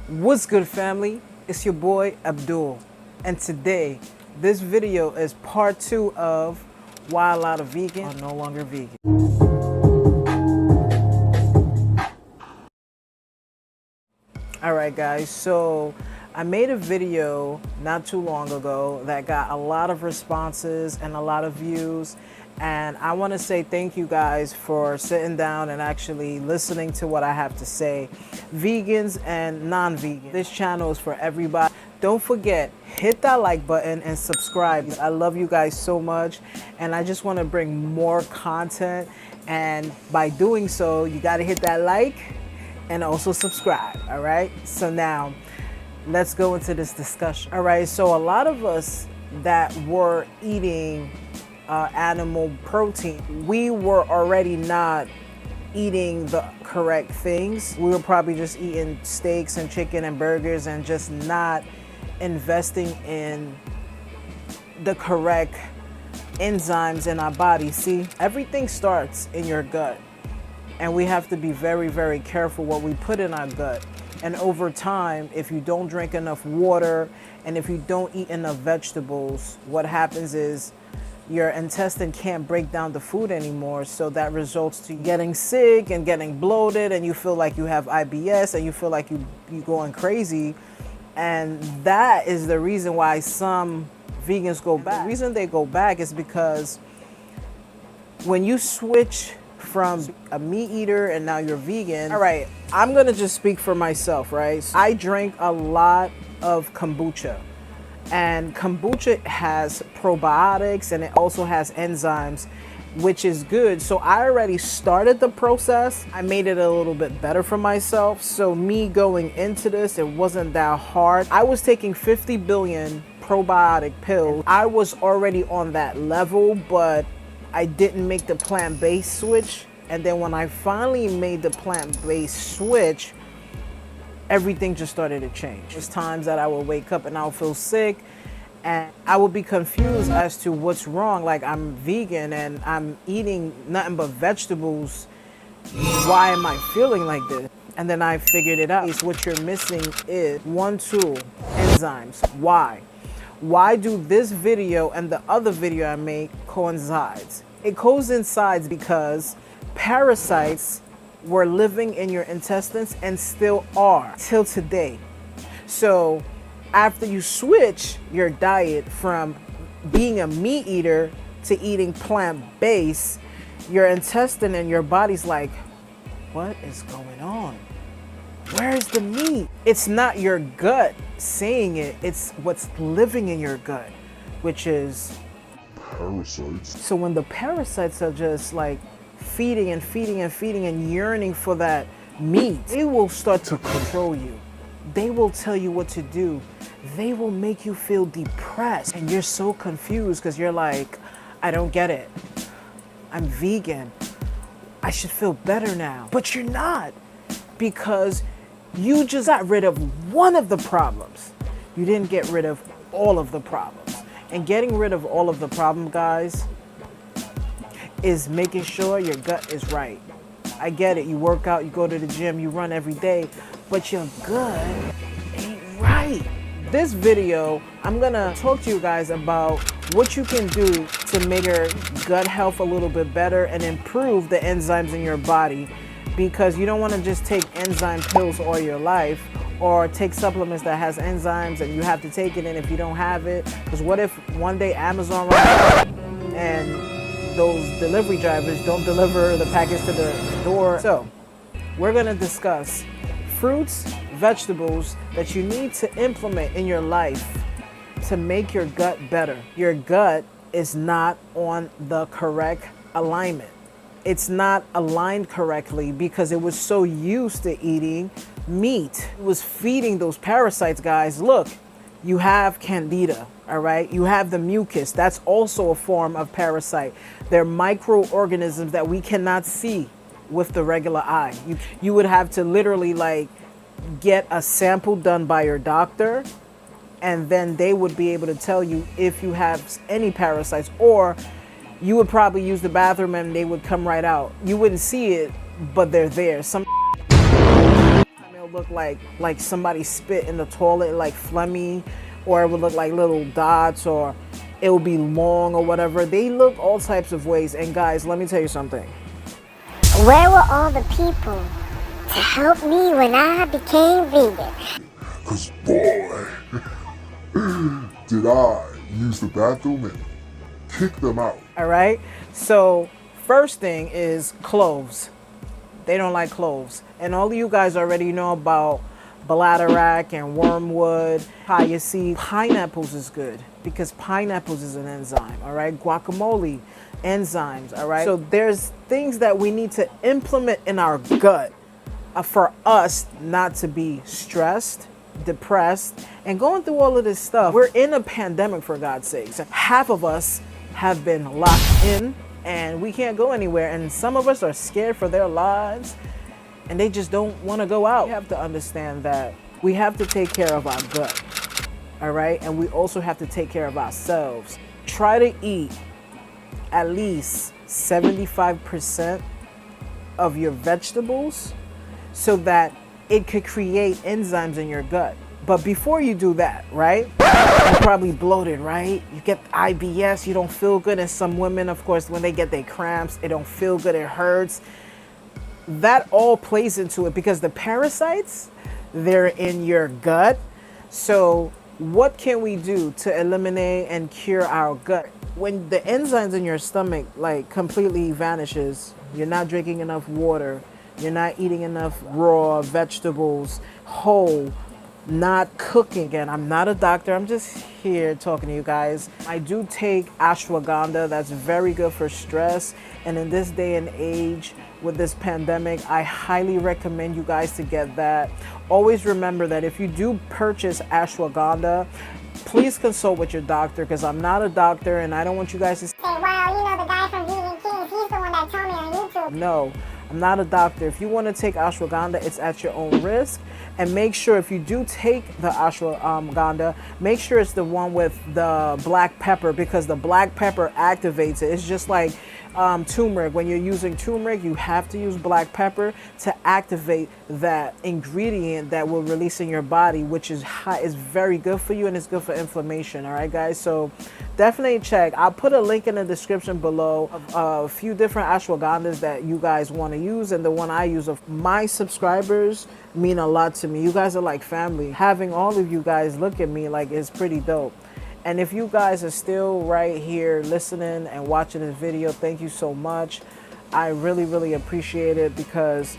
What's good, family? It's your boy Abdul, and today this video is part 2 of why a lot of vegans are no longer vegan. Alright guys, so I made a video not too long ago that got a lot of responses and a lot of views, and I want to say thank you guys for sitting down and actually listening to what I have to say. Vegans and non-vegans, this channel is for everybody. Don't forget, hit that like button and subscribe. I love you guys so much, and I just want to bring more content, and by doing so you got to hit that like and also subscribe. All right, so now let's go into this discussion. All right, so a lot of us that were eating animal protein, we were already not eating the correct things. We were probably just eating steaks and chicken and burgers and just not investing in the correct enzymes in our body. See, everything starts in your gut, and we have to be very, very careful what we put in our gut. And over time, if you don't drink enough water and if you don't eat enough vegetables, what happens is your intestine can't break down the food anymore, so that results to getting sick and getting bloated, and you feel like you have IBS and you feel like you're going crazy. And that is the reason why some vegans go back. The reason they go back is because when you switch from a meat eater and now you're vegan. All right, I'm gonna just speak for myself, right? I drink a lot of kombucha, and kombucha has probiotics and it also has enzymes, which is good. So I already started the process. I made it a little bit better for myself. So me going into this, it wasn't that hard. I was taking 50 billion probiotic pills. I was already on that level, but I didn't make the plant-based switch. And then when I finally made the plant-based switch, everything just started to change. There's times that I would wake up and I would feel sick and I would be confused as to what's wrong. Like, I'm vegan and I'm eating nothing but vegetables. Why am I feeling like this? And then I figured it out. What you're missing is one tool, enzymes. Why? Why do this video and the other video I make coincides? It coincides because parasites were living in your intestines and still are till today. So after you switch your diet from being a meat eater to eating plant-based, your intestine and your body's like, what is going on? Where's the meat? It's not your gut saying it, it's what's living in your gut, which is parasites. So when the parasites are just like feeding and feeding and feeding and yearning for that meat, they will start to control you. They will tell you what to do. They will make you feel depressed, and you're so confused because you're like, I don't get it. I'm vegan. I should feel better now. But you're not, because you just got rid of one of the problems. You didn't get rid of all of the problems. And getting rid of all of the problem, guys, is making sure your gut is right. I get it. You work out, you go to the gym, you run every day, but your gut ain't right. This video, I'm gonna talk to you guys about what you can do to make your gut health a little bit better and improve the enzymes in your body, because you don't want to just take enzyme pills all your life or take supplements that has enzymes and you have to take it, and if you don't have it, because what if one day Amazon runs out and those delivery drivers don't deliver the package to the door? So we're going to discuss fruits, vegetables that you need to implement in your life to make your gut better. Your gut is not on the correct alignment. It's not aligned correctly because it was so used to eating meat. It was feeding those parasites, guys. Look, you have candida, all right? You have the mucus. That's also a form of parasite. They're microorganisms that we cannot see with the regular eye. You would have to literally like get a sample done by your doctor, and then they would be able to tell you if you have any parasites, or you would probably use the bathroom and they would come right out. You wouldn't see it, but they're there. Some look like somebody spit in the toilet, like phlegmy, or it would look like little dots, or it would be long or whatever. They look all types of ways. And guys, let me tell you something. Where were all the people to help me when I became vegan? Cause boy, did I use the bathroom and kick them out. All right. So first thing is cloves. They don't like cloves. And all of you guys already know about bladderwrack and wormwood, papaya seed. Pineapples is good because pineapples is an enzyme, all right? Guacamole, enzymes, all right? So there's things that we need to implement in our gut for us not to be stressed, depressed, and going through all of this stuff. We're in a pandemic, for God's sakes. Half of us have been locked in and we can't go anywhere. And some of us are scared for their lives and they just don't want to go out. We have to understand that we have to take care of our gut, all right? And we also have to take care of ourselves. Try to eat at least 75% of your vegetables so that it could create enzymes in your gut. But before you do that, right, you're probably bloated, right? You get IBS, you don't feel good. And some women, of course, when they get their cramps, it don't feel good, it hurts. That all plays into it because the parasites, they're in your gut. So what can we do to eliminate and cure our gut? When the enzymes in your stomach like completely vanishes, you're not drinking enough water, you're not eating enough raw vegetables, whole, not cooking. Again, I'm not a doctor, I'm just here talking to you guys. I do take ashwagandha, that's very good for stress. And in this day and age, with this pandemic, I highly recommend you guys to get that. Always remember that if you do purchase ashwagandha, please consult with your doctor because I'm not a doctor and I don't want you guys to say, well, you know, the guy from Vegan Kings, he's the one that told me on YouTube. No, I'm not a doctor. If you want to take ashwagandha, it's at your own risk. And make sure if you do take the ashwagandha, make sure it's the one with the black pepper because the black pepper activates it. It's just like turmeric. When you're using turmeric, you have to use black pepper to activate that ingredient that will release in your body, which is very good for you and it's good for inflammation. All right, guys. So definitely check. I'll put a link in the description below of a few different ashwagandhas that you guys want to use, and the one I use. Of my subscribers mean a lot to me. You guys are like family. Having all of you guys look at me like is pretty dope. And if you guys are still right here listening and watching this video, thank you so much. I really, really appreciate it because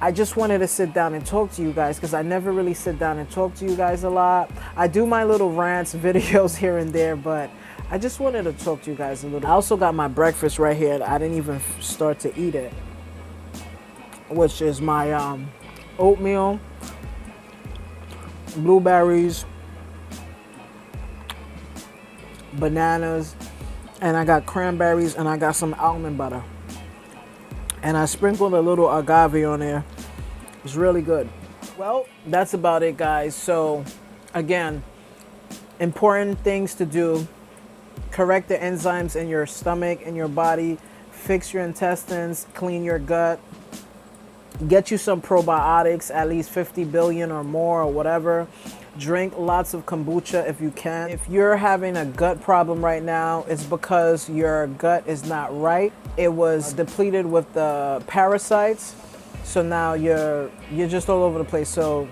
I just wanted to sit down and talk to you guys because I never really sit down and talk to you guys a lot. I do my little rants videos here and there, but I just wanted to talk to you guys a little. I also got my breakfast right here. I didn't even start to eat it, which is my oatmeal, blueberries, bananas, and I got cranberries, and I got some almond butter. And I sprinkled a little agave on there. It's really good. Well, that's about it, guys. So, again, important things to do. Correct the enzymes in your stomach, in your body. Fix your intestines, clean your gut. Get you some probiotics, at least 50 billion or more or whatever. Drink lots of kombucha if you can. If you're having a gut problem right now, it's because your gut is not right. It was depleted with the parasites. So now you're just all over the place. So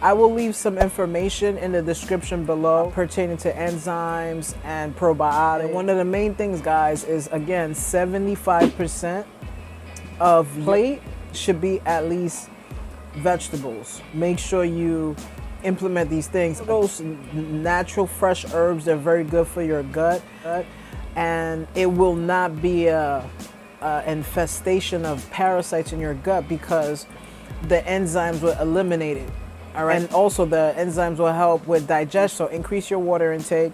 I will leave some information in the description below pertaining to enzymes and probiotics. One of the main things, guys, is again, 75% of your plate should be at least vegetables. Make sure you implement these things. Those natural fresh herbs, they're very good for your gut, and it will not be a infestation of parasites in your gut because the enzymes will eliminate it. All right, and also the enzymes will help with digestion, so increase your water intake.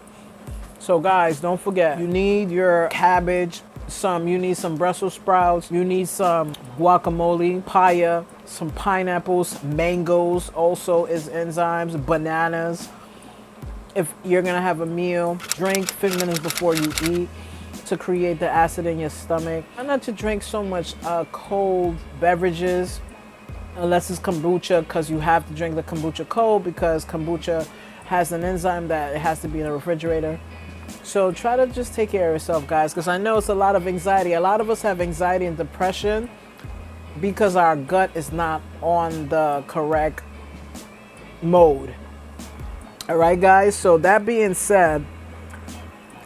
So guys, don't forget, you need your cabbage, you need some Brussels sprouts, you need some guacamole, papaya, some pineapples, mangoes also is enzymes, bananas. If you're gonna have a meal, drink 15 minutes before you eat to create the acid in your stomach. Try not to drink so much cold beverages unless it's kombucha, because you have to drink the kombucha cold because kombucha has an enzyme that it has to be in a refrigerator. So try to just take care of yourself, guys, because I know it's a lot of anxiety. A lot of us have anxiety and depression because our gut is not on the correct mode. All right, guys, so that being said,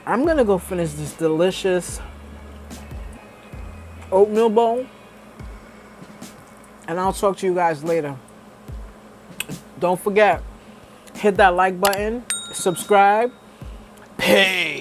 I'm going to go finish this delicious oatmeal bowl, and I'll talk to you guys later. Don't forget, hit that like button, subscribe. Peace.